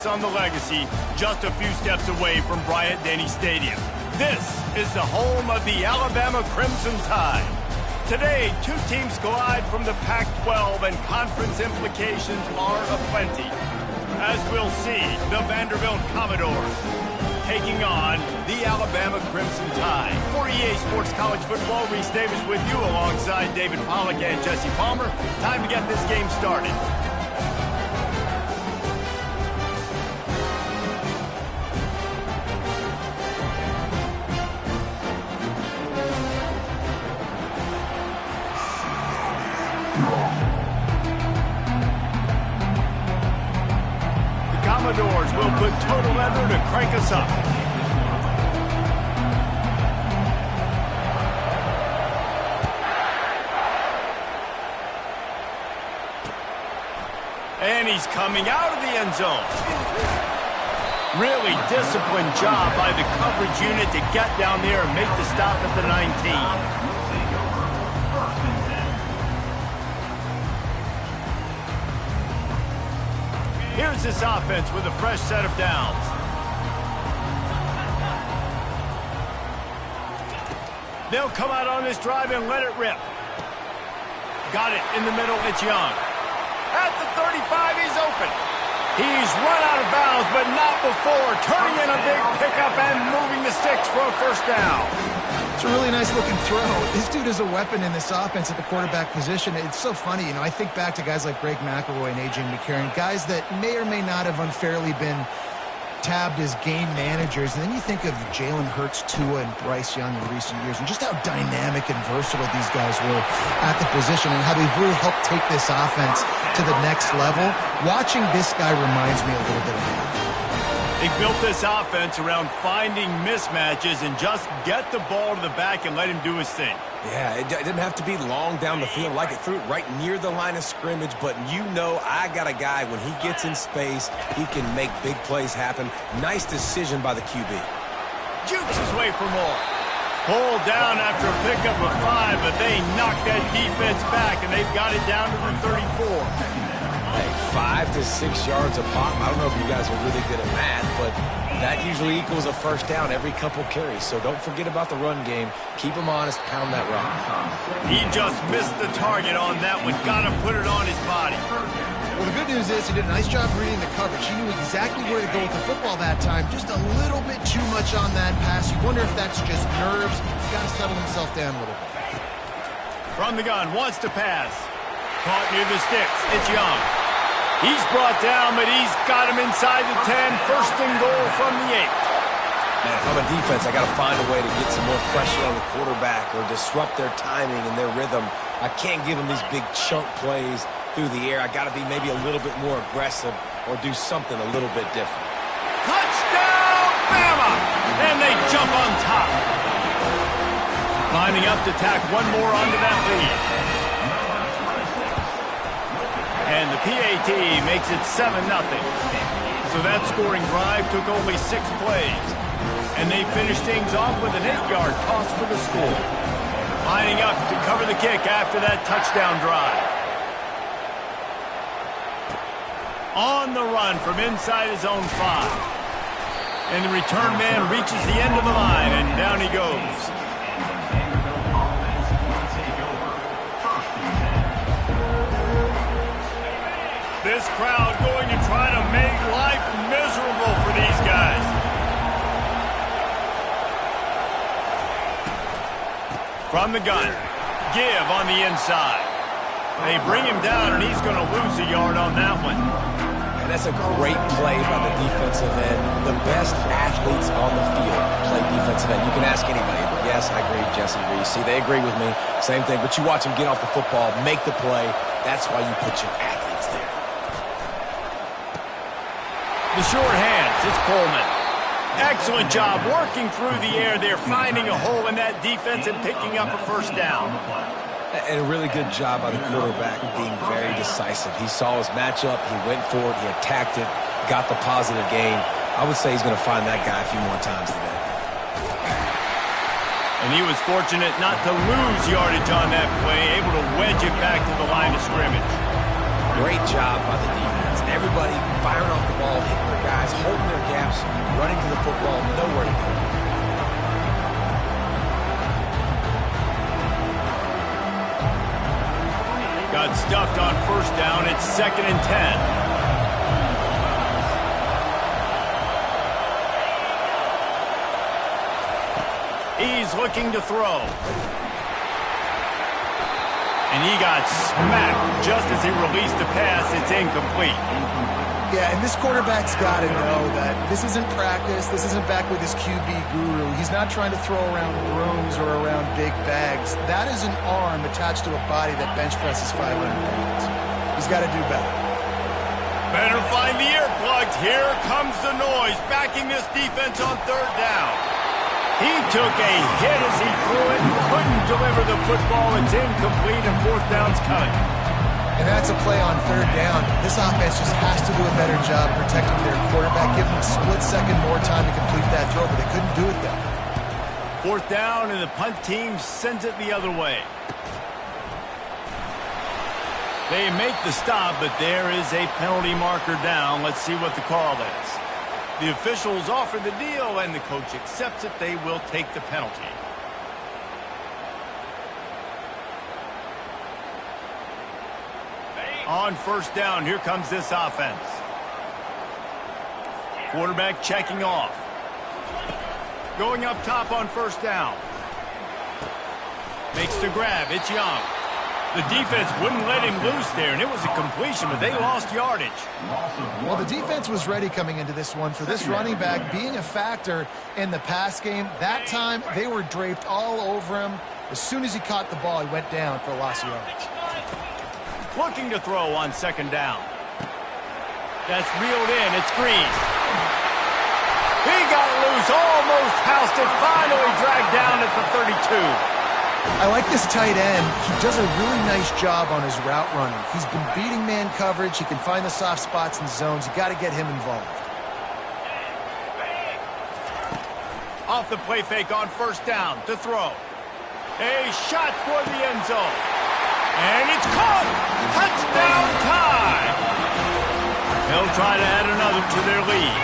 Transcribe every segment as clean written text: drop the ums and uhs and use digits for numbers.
On the Legacy, just a few steps away from Bryant-Denny Stadium. This is the home of the Alabama Crimson Tide. Today, two teams collide from the Pac-12 and conference implications are aplenty. As we'll see, the Vanderbilt Commodores taking on the Alabama Crimson Tide. For EA Sports College Football, Reese Davis with you alongside David Pollack and Jesse Palmer. Time to get this game started. Commodores will put total leather to crank us up. And he's coming out of the end zone. Really disciplined job by the coverage unit to get down there and make the stop at the 19. Here's this offense with a fresh set of downs. They'll come out on this drive and let it rip. Got it in the middle, it's Young. At the 35, he's open. He's run out of bounds, but not before turning in a big pickup and moving the sticks for a first down. It's a really nice looking throw. This dude is a weapon in this offense at the quarterback position. It's so funny, I think back to guys like Greg McElroy and A.J. McCarron, guys that may or may not have unfairly been tabbed as game managers. And then you think of Jalen Hurts, Tua, and Bryce Young in recent years, and just how dynamic and versatile these guys were at the position and how they've really helped take this offense to the next level. Watching this guy reminds me a little bit of that. They built this offense around finding mismatches and just get the ball to the back and let him do his thing. Yeah, it didn't have to be long down the field. Like it threw it right near the line of scrimmage, but I got a guy, when he gets in space, he can make big plays happen. Nice decision by the QB. Jukes his way for more. Pulled down after a pickup of 5, but they knocked that defense back, and they've got it down to the 34. Hey, 5 to 6 yards a pop. I don't know if you guys are really good at math, but that usually equals a first down every couple carries. So don't forget about the run game. Keep him honest, pound that rock. He just missed the target on that one. Got to put it on his body. Well, the good news is he did a nice job reading the coverage. He knew exactly where to go with the football that time. Just a little bit too much on that pass. You wonder if that's just nerves. He's got to settle himself down a little bit. From the gun, wants to pass. Caught near the sticks. It's Young. He's brought down, but he's got him inside the 10. First and goal from the 8. Man, if I'm a defense, I got to find a way to get some more pressure on the quarterback or disrupt their timing and their rhythm. I can't give them these big chunk plays through the air. I got to be maybe a little bit more aggressive or do something a little bit different. Touchdown, Bama! And they jump on top. Lining up to tack one more onto that lead. And the PAT makes it 7-0. So that scoring drive took only 6 plays. And they finished things off with an 8-yard toss for the score. Lining up to cover the kick after that touchdown drive. On the run from inside his own 5. And the return man reaches the end of the line, and down he goes. This crowd going to try to make life miserable for these guys. From the gun, give on the inside. They bring him down, and he's going to lose a yard on that one. And that's a great play by the defensive end. The best athletes on the field play defensive end. You can ask anybody. Yes, I agree, Jesse Reese. See, they agree with me. Same thing. But you watch them get off the football, make the play. That's why you put your athletes there. The short hands, it's Coleman. Excellent job working through the air there, finding a hole in that defense and picking up a first down. And a really good job by the quarterback being very decisive. He saw his matchup, he went for it, he attacked it, got the positive gain. I would say he's going to find that guy a few more times today. And he was fortunate not to lose yardage on that play, able to wedge it back to the line of scrimmage. Great job by the defense. Everybody firing off the ball, hitting their guy football nowhere to go. Got stuffed on first down. It's 2nd and 10. He's looking to throw. And he got smacked just as he released the pass. It's incomplete. Yeah, and this quarterback's got to know that this isn't practice. This isn't back with his QB guru. He's not trying to throw around brooms or around big bags. That is an arm attached to a body that bench presses 500 pounds. He's got to do better. Better find the earplugs. Here comes the noise, backing this defense on 3rd down. He took a hit as he threw it, couldn't deliver the football. It's incomplete, and 4th down's coming. And that's a play on 3rd down. This offense just has to do a better job protecting their quarterback, give him a split second more time to complete that throw, but they couldn't do it there. 4th down, and the punt team sends it the other way. They make the stop, but there is a penalty marker down. Let's see what the call is. The officials offer the deal, and the coach accepts it. They will take the penalty. On 1st down, here comes this offense. Quarterback checking off. Going up top on 1st down. Makes the grab. It's Young. The defense wouldn't let him loose there, and it was a completion, but they lost yardage. Well, the defense was ready coming into this one for this running back being a factor in the pass game. That time, they were draped all over him. As soon as he caught the ball, he went down for a loss of yardage. Looking to throw on 2nd down. That's reeled in. It's Green. He got loose, almost housed it, finally dragged down at the 32. I like this tight end. He does a really nice job on his route running. He's been beating man coverage. He can find the soft spots and zones. You got to get him involved. Off the play fake on 1st down to throw. A shot toward the end zone. And it's caught! Touchdown time! They'll try to add another to their lead.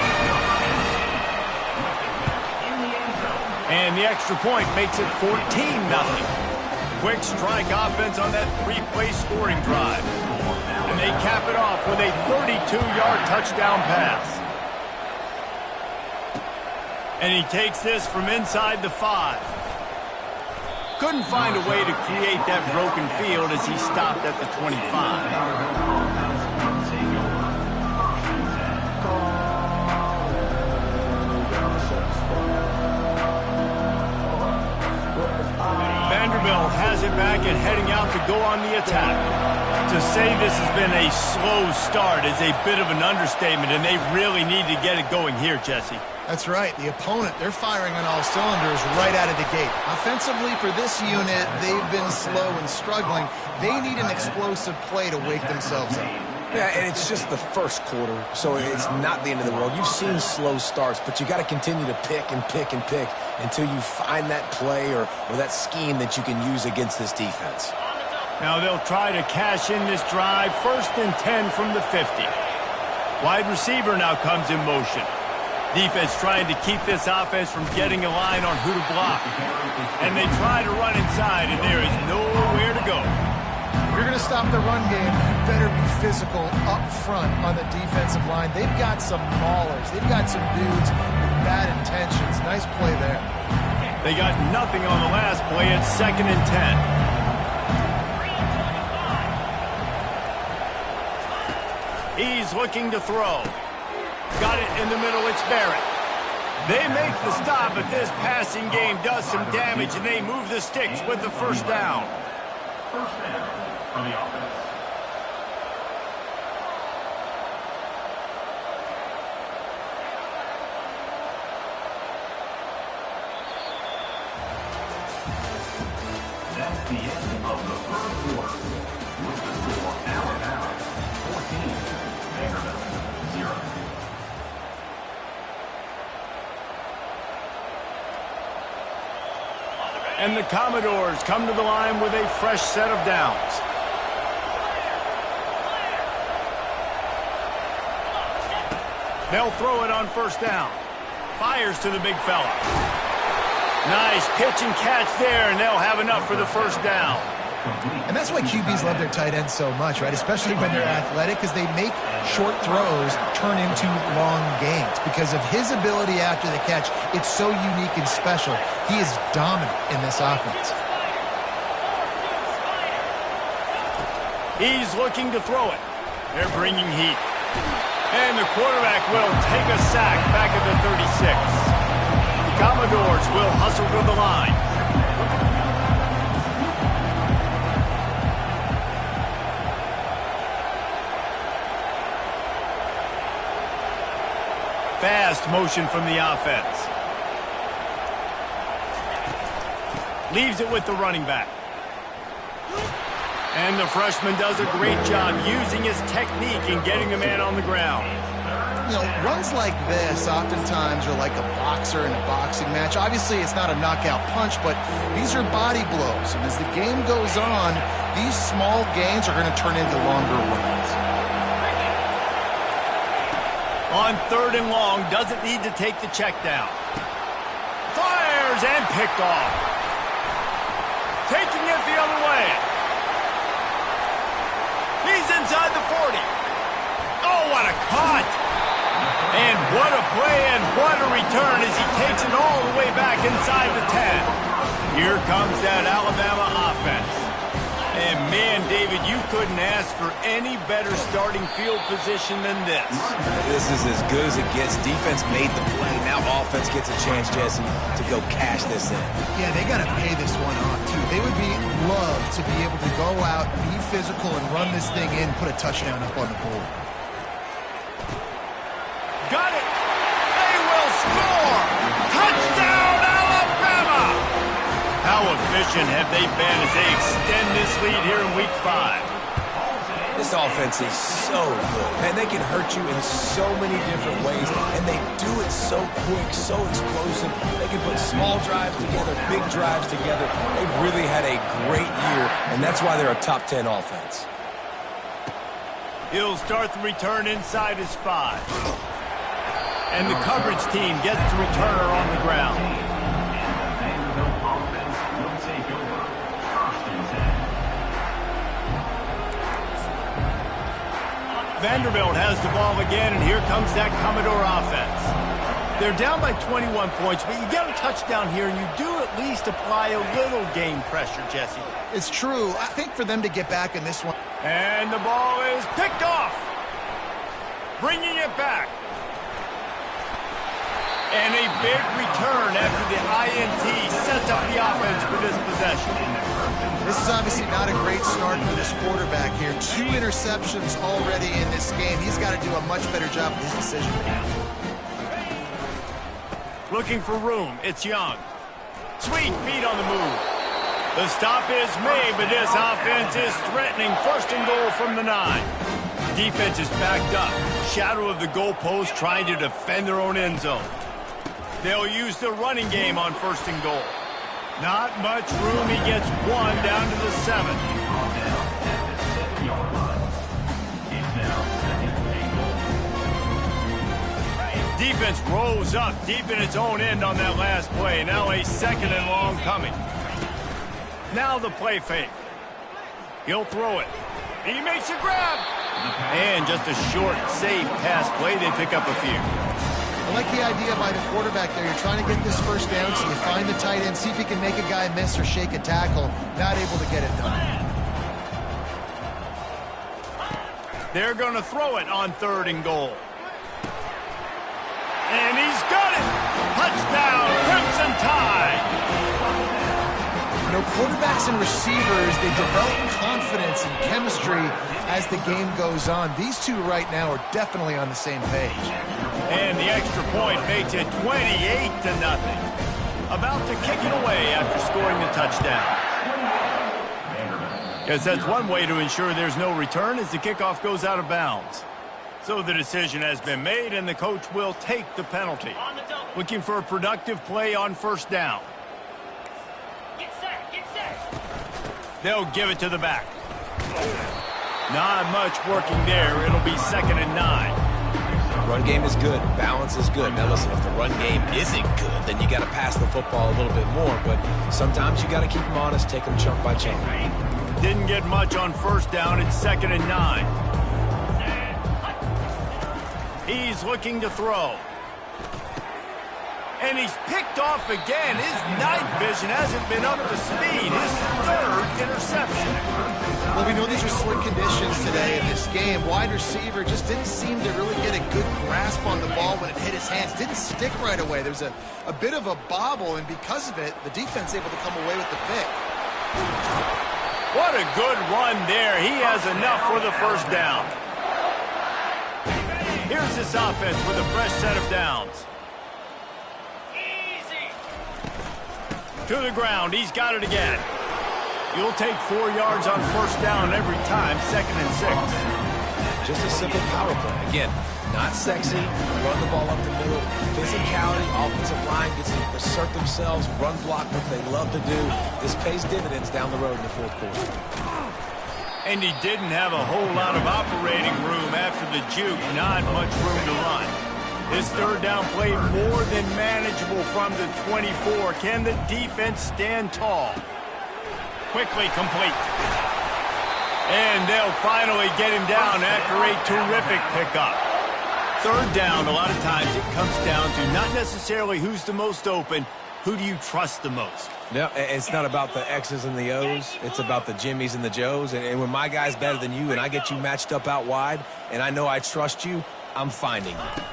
And the extra point makes it 14-0. Quick strike offense on that 3-play scoring drive. And they cap it off with a 32-yard touchdown pass. And he takes this from inside the 5. Couldn't find a way to create that broken field as he stopped at the 25. Vanderbilt has it back and heading out to go on the attack. To say this has been a slow start is a bit of an understatement, and they really need to get it going here, Jesse. That's right. The opponent, they're firing on all cylinders right out of the gate. Offensively, for this unit, they've been slow and struggling. They need an explosive play to wake themselves up. Yeah, and it's just the 1st quarter, so it's not the end of the world. You've seen slow starts, but you got to continue to pick and pick and pick until you find that play or that scheme that you can use against this defense. Now they'll try to cash in this drive. 1st and 10 from the 50. Wide receiver now comes in motion. Defense trying to keep this offense from getting a line on who to block. And they try to run inside, and there is nowhere to go. If you're going to stop the run game, you better be physical up front on the defensive line. They've got some maulers. They've got some dudes with bad intentions. Nice play there. They got nothing on the last play. It's 2nd and 10. He's looking to throw. Got it in the middle. It's Barrett. They make the stop, but this passing game does some damage, and they move the sticks with the 1st down. First down for the offense. That's the end of the 3rd quarter. With the score, Alabama 14, Vanderbilt 0. And the Commodores come to the line with a fresh set of downs. They'll throw it on 1st down. Fires to the big fella. Nice pitch and catch there, and they'll have enough for the first down. And that's why QBs love their tight ends so much, right? Especially when they're athletic, because they make short throws turn into long gains. Because of his ability after the catch, it's so unique and special. He is dominant in this offense. He's looking to throw it. They're bringing heat. And the quarterback will take a sack back at the 36. The Commodores will hustle to the line. Fast motion from the offense. Leaves it with the running back. And the freshman does a great job using his technique and getting the man on the ground. You know, runs like this oftentimes are like a boxer in a boxing match. Obviously, it's not a knockout punch, but these are body blows. And as the game goes on, these small gains are going to turn into longer runs. On 3rd and long, doesn't need to take the check down. Fires and picked off. Taking it the other way. He's inside the 40. Oh, what a cut. And what a play and what a return as he takes it all the way back inside the 10. Here comes that Alabama offense. And man, David, you couldn't ask for any better starting field position than this. This is as good as it gets. Defense made the play. Now offense gets a chance, Jesse, to go cash this in. Yeah, they got to pay this one off, too. They would love to be able to go out, be physical, and run this thing in, put a touchdown up on the board. Got it. They will score. Touchdown, Alabama. How efficient have they been as they extend this lead here in Week 5? This offense is so good. Man, they can hurt you in so many different ways, and they do it so quick, so explosive. They can put small drives together, big drives together. They've really had a great year, and that's why they're a top 10 offense. He'll start the return inside his 5. And the coverage team gets the returner on the ground. Vanderbilt has the ball again, and here comes that Commodore offense. They're down by 21 points, but you get a touchdown here, and you do at least apply a little game pressure, Jesse. It's true. I think for them to get back in this one. And the ball is picked off. Bringing it back. And a big return after the INT sets up the offense for this possession. This is obviously not a great start for this quarterback here. 2 interceptions already in this game. He's got to do a much better job with his decision making. Looking for room. It's Young. Sweet feet on the move. The stop is made, but this offense is threatening. 1st and goal from the 9. Defense is backed up. Shadow of the goalpost trying to defend their own end zone. They'll use the running game on 1st and goal. Not much room. He gets 1 down to the 7. Defense rose up deep in its own end on that last play. Now a 2nd and long coming. Now the play fake. He'll throw it. He makes a grab. And just a short, safe pass play. They pick up a few. I like the idea by the quarterback there. You're trying to get this first down, so you find the tight end, see if he can make a guy miss or shake a tackle. Not able to get it done. They're going to throw it on 3rd and goal. And he's got it. Touchdown, Crimson Tide. You know, quarterbacks and receivers, they develop confidence and chemistry as the game goes on. These two right now are definitely on the same page. And the extra point makes it 28-0. About to kick it away after scoring the touchdown. Because that's one way to ensure there's no return as the kickoff goes out of bounds. So the decision has been made, and the coach will take the penalty. Looking for a productive play on 1st down. They'll give it to the back. Not much working there. It'll be 2nd and 9. Run game is good. Balance is good. Now listen, if the run game isn't good, then you got to pass the football a little bit more. But sometimes you got to keep them honest, take them chunk by chunk. Didn't get much on first down. It's 2nd and 9. He's looking to throw. And he's picked off again. His night vision hasn't been up to speed. His 3rd interception. Well, we know these are slick conditions today in this game. Wide receiver just didn't seem to really get a good grasp on the ball when it hit his hands. Didn't stick right away. There was a bit of a bobble, and because of it, the defense able to come away with the pick. What a good run there. He has enough for the first down. Here's this offense with a fresh set of downs. To the ground. He's got it again. You'll take 4 yards on first down every time. 2nd and 6. Just a simple power play. Again, not sexy. Run the ball up the middle. Physicality. Offensive line gets to assert themselves. Run block, what they love to do. This pays dividends down the road in the 4th quarter. And he didn't have a whole lot of operating room after the juke. Not much room to run. This 3rd down play more than manageable from the 24. Can the defense stand tall? Quickly complete. And they'll finally get him down after a terrific pickup. 3rd down, a lot of times it comes down to not necessarily who's the most open, who do you trust the most? No, it's not about the X's and the O's. It's about the Jimmies and the Joes. And when my guy's better than you and I get you matched up out wide and I know I trust you, I'm finding you.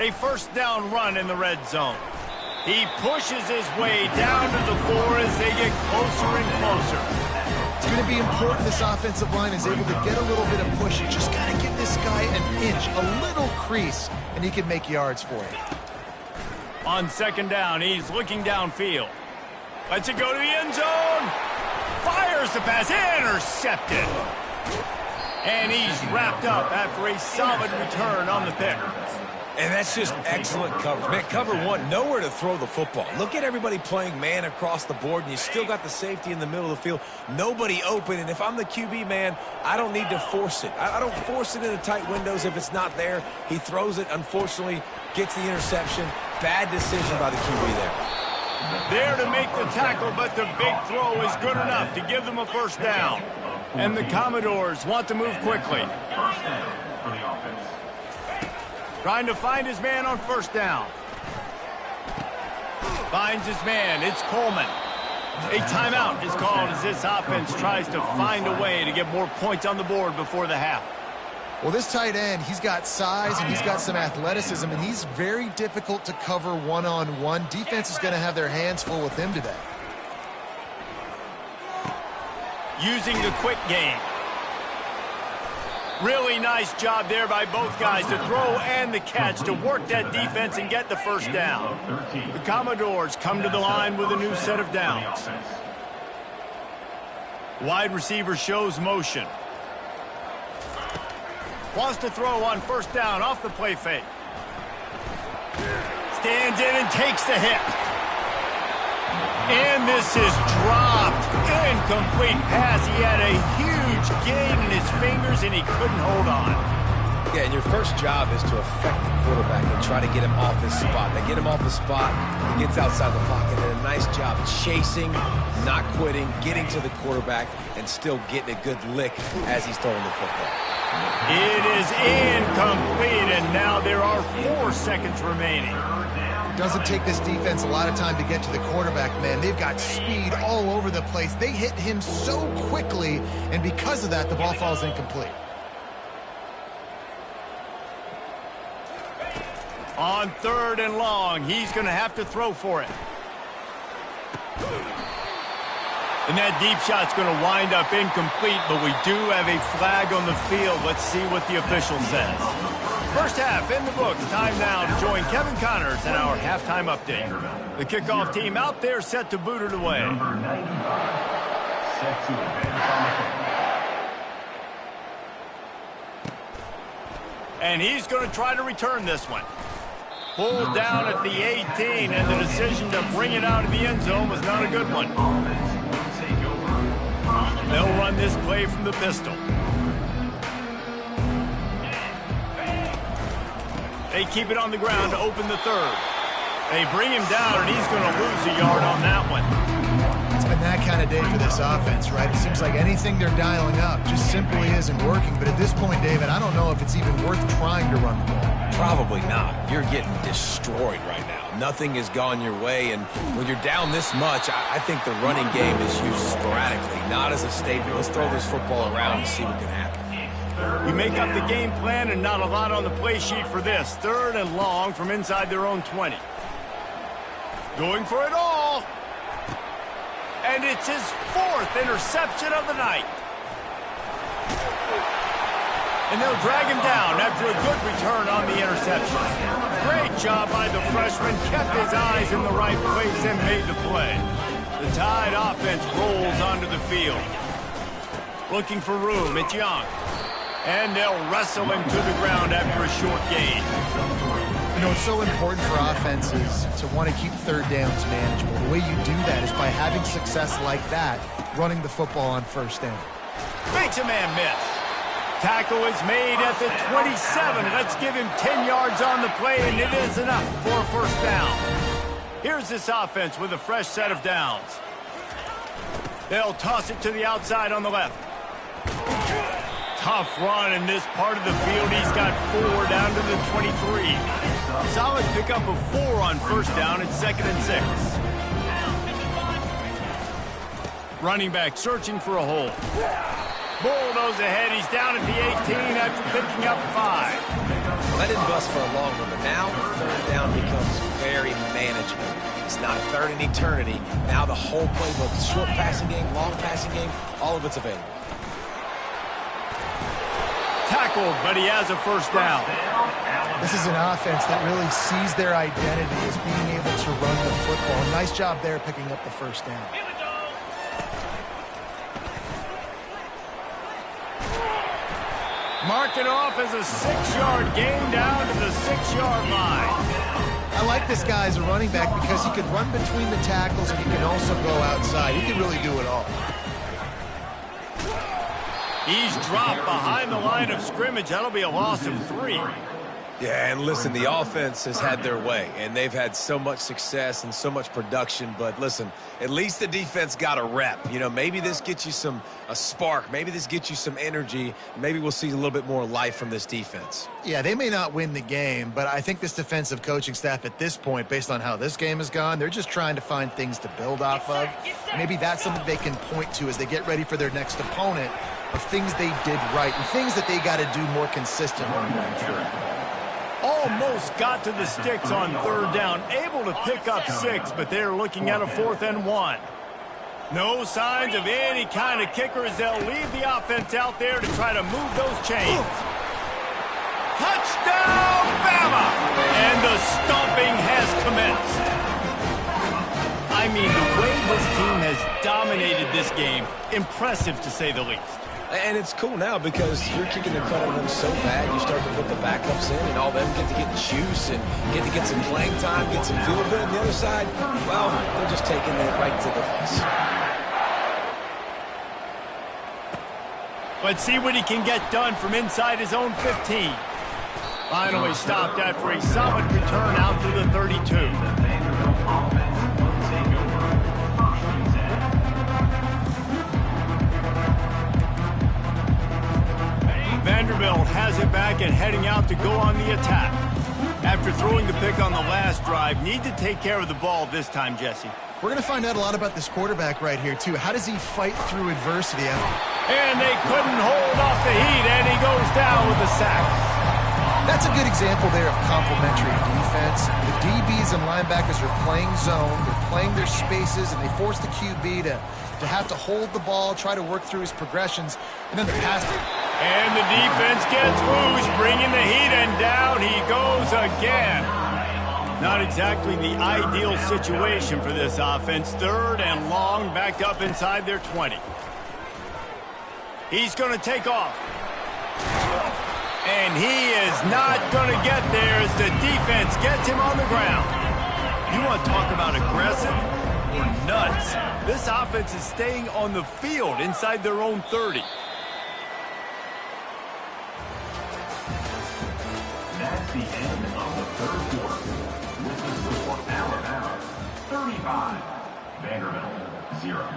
A first down run in the red zone. He pushes his way down to the 4 as they get closer and closer. It's going to be important this offensive line is able to get a little bit of push. You just got to give this guy an inch, a little crease, and he can make yards for you. On 2nd down, he's looking downfield. Lets it go to the end zone. Fires the pass. Intercepted. And he's wrapped up after a solid return on the pick. And that's just excellent coverage. Man, cover 1, nowhere to throw the football. Look at everybody playing man across the board, and you still got the safety in the middle of the field. Nobody open, and if I'm the QB, man, I don't need to force it. I don't force it into tight windows if it's not there. He throws it, unfortunately, gets the interception. Bad decision by the QB there. There to make the tackle, but the big throw is good enough to give them a first down. And the Commodores want to move quickly. Trying to find his man on first down. Finds his man. It's Coleman. A timeout is called as this offense tries to find a way to get more points on the board before the half. Well, this tight end, he's got size and he's got some athleticism, and he's very difficult to cover one-on-one. Defense is going to have their hands full with him today. Using the quick game. Really nice job there by both guys to throw and the catch to work that defense and get the first down. The Commodores come to the line with a new set of downs. Wide receiver shows motion. Wants to throw on first down off the play fake. Stands in and takes the hit. And this is dropped. Incomplete pass. He had a huge gain in his fingers and he couldn't hold on. Yeah, and your first job is to affect the quarterback and try to get him off his spot. They get him off the spot, he gets outside the pocket. Did a nice job chasing, not quitting, getting to the quarterback, and still getting a good lick as he's throwing the football. It is incomplete, and now there are 4 seconds remaining. Doesn't take this defense a lot of time to get to the quarterback, man. They've got speed all over the place. They hit him so quickly, and because of that, the ball falls incomplete. On 3rd and long, he's going to have to throw for it. And that deep shot's going to wind up incomplete, but we do have a flag on the field. Let's see what the official says. First half in the books. Time now to join Kevin Connors in our halftime update. The kickoff team out there set to boot it away. Number 95, set to advance on the kick. And he's going to try to return this one. Pulled down at the 18, and the decision to bring it out of the end zone was not a good one. They'll run this play from the pistol. They keep it on the ground to open the third. They bring him down, and he's going to lose a yard on that one. It's been that kind of day for this offense, right? It seems like anything they're dialing up just simply isn't working. But at this point, David, I don't know if it's even worth trying to run the ball. Probably not. You're getting destroyed right now. Nothing has gone your way, and when you're down this much, I think the running game is used sporadically, not as a statement. Let's throw this football around and see what can happen. We make up the game plan and not a lot on the play sheet for this. 3rd and long from inside their own 20. Going for it all. And it's his 4th interception of the night. And they'll drag him down after a good return on the interception. Great job by the freshman. Kept his eyes in the right place and made the play. The Tide offense rolls onto the field. Looking for room. It's Young. And they'll wrestle him to the ground after a short gain. You know, it's so important for offenses to want to keep 3rd downs manageable. The way you do that is by having success like that, running the football on 1st down. Makes a man miss. Tackle is made at the 27. Let's give him 10 yards on the play, and it is enough for a 1st down. Here's this offense with a fresh set of downs. They'll toss it to the outside on the left. Tough run in this part of the field. He's got 4 down to the 23. Solid pickup of 4 on 1st down. It's 2nd and 6. Running back searching for a hole. Bulldoze ahead. He's down at the 18 after picking up 5. Let him bust for a long one, but now 3rd down becomes very manageable. It's not 3rd in eternity. Now the whole playbook, short passing game, long passing game, all of it's available. Tackled, but he has a 1st down. This is an offense that really sees their identity as being able to run the football. Nice job there picking up the 1st down. Mark it off as a 6-yard gain down to the 6-yard line. I like this guy as a running back because he could run between the tackles and he can also go outside. He can really do it all. He's dropped behind the line of scrimmage. That'll be a loss of 3. Yeah, and listen, the offense has had their way, and they've had so much success and so much production. But listen, at least the defense got a rep. You know, maybe this gets you a spark. Maybe this gets you some energy. Maybe we'll see a little bit more life from this defense. Yeah, they may not win the game, but I think this defensive coaching staff at this point, based on how this game has gone, they're just trying to find things to build off of. Maybe that's something they can point to as they get ready for their next opponent, of things they did right and things that they got to do more consistently moving forward. Almost got to the sticks on 3rd down. Able to pick up 6, but they're looking at a 4th and 1. No signs of any kind of kicker as they'll leave the offense out there to try to move those chains. Touchdown, Bama! And the stomping has commenced. I mean, the way this team has dominated this game, impressive to say the least. And it's cool now because you're kicking the cut on them so bad, you start to put the backups in, and all them get to get juice and get to get some playing time, get some feel good. And the other side, well, they're just taking it right to the face. Let's see what he can get done from inside his own 15. Finally stopped after a solid return out to the 32. Vanderbilt has it back and heading out to go on the attack. After throwing the pick on the last drive, need to take care of the ball this time, Jesse. We're going to find out a lot about this quarterback right here, too. How does he fight through adversity? And they couldn't hold off the heat, and he goes down with a sack. That's a good example there of complementary defense. The DBs and linebackers are playing zone, they're playing their spaces, and they force the QB to have to hold the ball, try to work through his progressions, and then the pass. And the defense gets loose, bringing the heat, and down he goes again. Not exactly the ideal situation for this offense. 3rd and long, backed up inside their 20. He's going to take off. And he is not going to get there as the defense gets him on the ground. You want to talk about aggressive or nuts? This offense is staying on the field inside their own 30. the end of the third quarter. With the score, Alabama 35, Vanderbilt 0.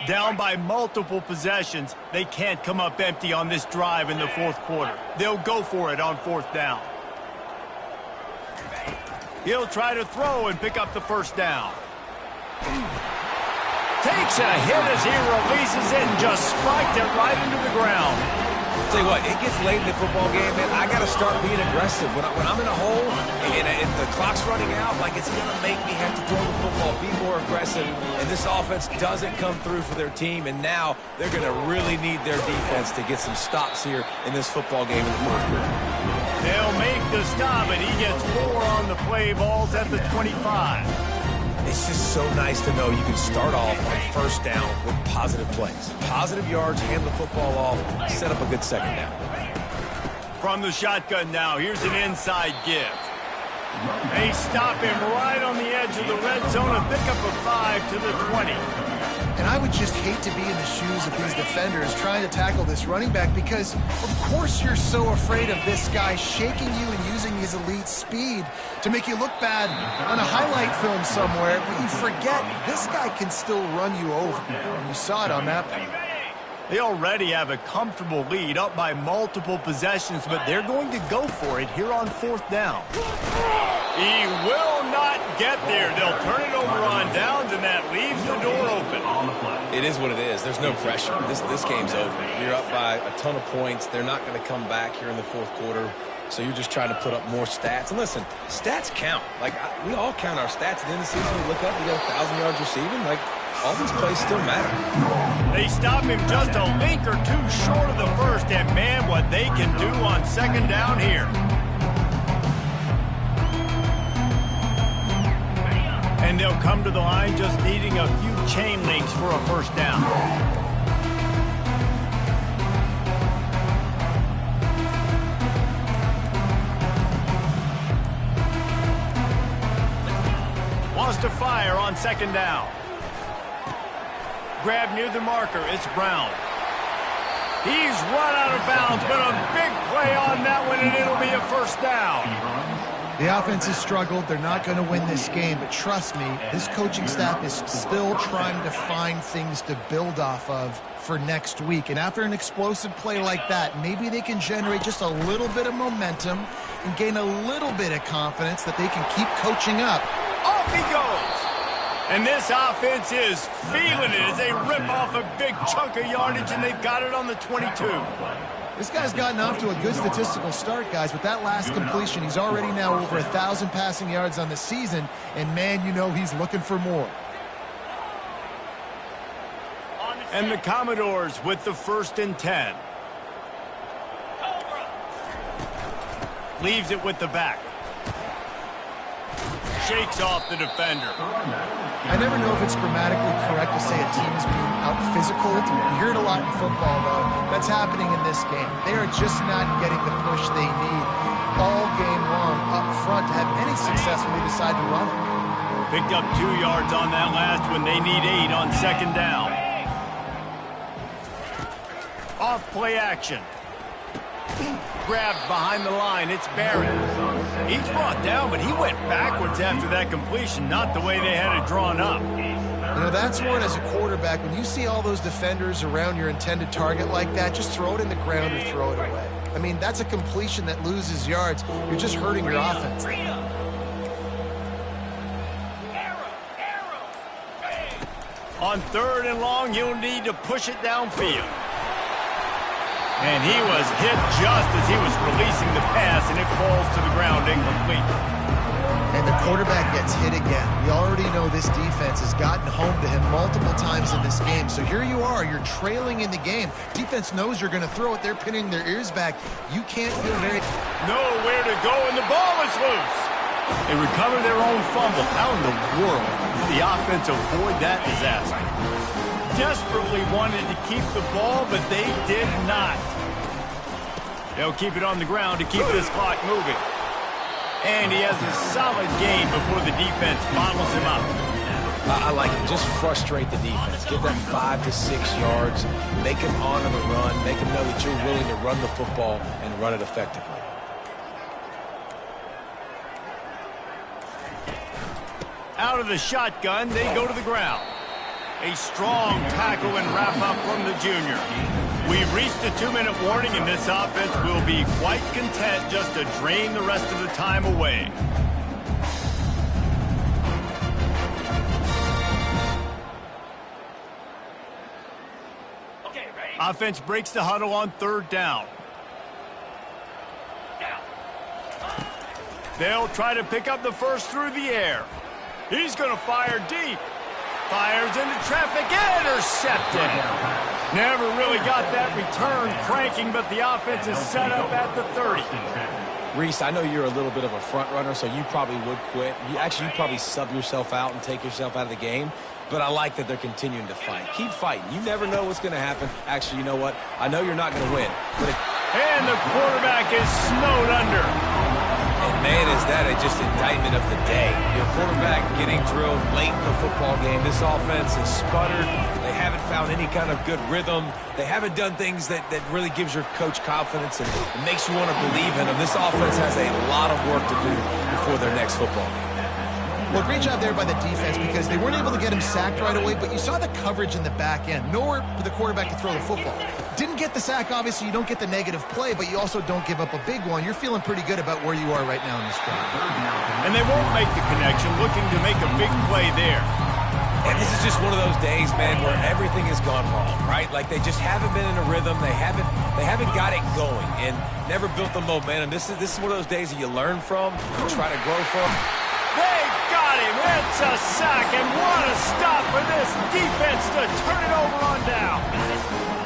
Down by multiple possessions, they can't come up empty on this drive in the fourth quarter. They'll go for it on fourth down. He'll try to throw and pick up the first down. Takes a hit as he releases it and just spiked it right into the ground. Tell you what, it gets late in the football game, man. I got to start being aggressive. When I'm in a hole and if the clock's running out, like it's going to make me have to throw the football, be more aggressive. And this offense doesn't come through for their team. And now they're going to really need their defense to get some stops here in this football game in the fourth quarter. They'll make the stop, and he gets 4 on the play. Ball's at the 25. It's just so nice to know you can start off on first down with positive plays. Positive yards, hand the football off, set up a good second down. From the shotgun now, here's an inside give. They stop him right on the edge of the red zone and pick up a 5 to the 20. And I would just hate to be in the shoes of these defenders trying to tackle this running back because, of course, you're so afraid of this guy shaking you and using his elite speed to make you look bad on a highlight film somewhere. But you forget, this guy can still run you over. And you saw it on that play. They already have a comfortable lead up by multiple possessions, but they're going to go for it here on fourth down. He will not get there. They'll turn it over on downs, and that leaves the door open. It is what it is. There's no pressure. This game's over. You're up by a ton of points. They're not going to come back here in the fourth quarter. So you're just trying to put up more stats. And listen, stats count. Like, we all count our stats at the end of the season. We look up, we got 1,000 yards receiving. Like, all these plays still matter. They stop him just a link or two short of the first. And, man, what they can do on second down here. And they'll come to the line just needing a few chain links for a first down. Wants to fire on second down. Grab near the marker. It's Brown. He's run out of bounds, but a big play on that one, and it'll be a first down. The offense has struggled. They're not going to win this game, but trust me, this coaching staff is still trying to find things to build off of for next week. And after an explosive play like that, maybe they can generate just a little bit of momentum and gain a little bit of confidence that they can keep coaching up. Off he goes. And this offense is feeling it as they rip off a big chunk of yardage, and they've got it on the 22. This guy's gotten off to a good statistical start, guys. With that last completion, he's already now over 1,000 passing yards on the season, and, man, you know he's looking for more. And the Commodores with the 1st and 10. Leaves it with the back. Shakes off the defender. I never know if it's grammatically correct to say a team is being out-physical. You hear it a lot in football, though. That's happening in this game. They are just not getting the push they need all game long up front to have any success when they decide to run it. Picked up 2 yards on that last one. They need 8 on second down. Off play action. Grabbed behind the line. It's Barrett. He's brought down, but he went backwards after that completion, not the way they had it drawn up. You know, that's one as a quarterback. When you see all those defenders around your intended target like that, just throw it in the ground or throw it away. I mean, that's a completion that loses yards. You're just hurting your offense. On 3rd and long, you'll need to push it downfield. And he was hit just as he was releasing the pass, and it falls to the ground incomplete. And the quarterback gets hit again. We already know this defense has gotten home to him multiple times in this game. So here you are, you're trailing in the game. Defense knows you're going to throw it. They're pinning their ears back. You can't feel very... Nowhere to go, and the ball is loose. They recover their own fumble. How in the world did the offense avoid that disaster? Desperately wanted to keep the ball, but they did not. They'll keep it on the ground to keep this clock moving. And he has a solid gain before the defense bottles him up. I like it. Just frustrate the defense. Give them 5 to 6 yards. Make them honor the run. Make them know that you're willing to run the football and run it effectively. Out of the shotgun, they go to the ground. A strong tackle and wrap up from the junior. We've reached a 2-minute warning, and this offense will be quite content just to drain the rest of the time away. Offense breaks the huddle on 3rd down. They'll try to pick up the first through the air. He's going to fire deep. Fires into traffic. Intercepted. Never really got that return cranking, but the offense is set up at the 30. Reese, I know you're a little bit of a front runner, so you probably would quit. You probably sub yourself out and take yourself out of the game. But I like that they're continuing to fight. Keep fighting. You never know what's going to happen. Actually, you know what? I know you're not going to win. And the quarterback is snowed under. And, man, is that just indictment of the day. Your quarterback getting drilled late in the football game. This offense has sputtered. They haven't found any kind of good rhythm. They haven't done things that really gives your coach confidence and makes you want to believe in them. This offense has a lot of work to do before their next football game. Well, great job there by the defense because they weren't able to get him sacked right away, but you saw the coverage in the back end. Nowhere for the quarterback to throw the football. Didn't get the sack, obviously. You don't get the negative play, but you also don't give up a big one. You're feeling pretty good about where you are right now in this drive. And they won't make the connection, looking to make a big play there. And this is just one of those days, man, where everything has gone wrong, right? Like they just haven't been in a rhythm. They haven't got it going and never built the momentum. This is one of those days that you learn from, you try to grow from. They got him. It's a sack, and what a stop for this defense to turn it over on down.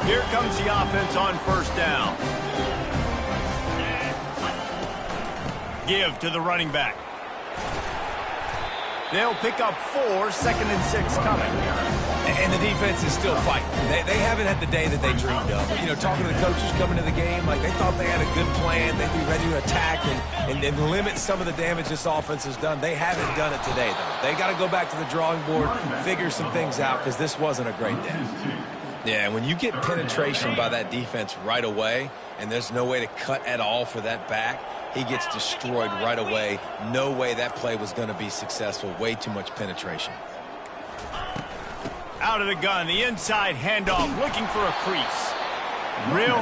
Here comes the offense on 1st down. Give to the running back. They'll pick up 4, 2nd and 6 coming. And the defense is still fighting. They haven't had the day that they dreamed of. You know, talking to the coaches coming to the game, like they thought they had a good plan. They'd be ready to attack and limit some of the damage this offense has done. They haven't done it today, though. They got to go back to the drawing board, figure some things out, because this wasn't a great day. Yeah, when you get penetration by that defense right away, and there's no way to cut at all for that back, he gets destroyed right away. No way that play was going to be successful. Way too much penetration. Out of the gun, the inside handoff, looking for a crease. Real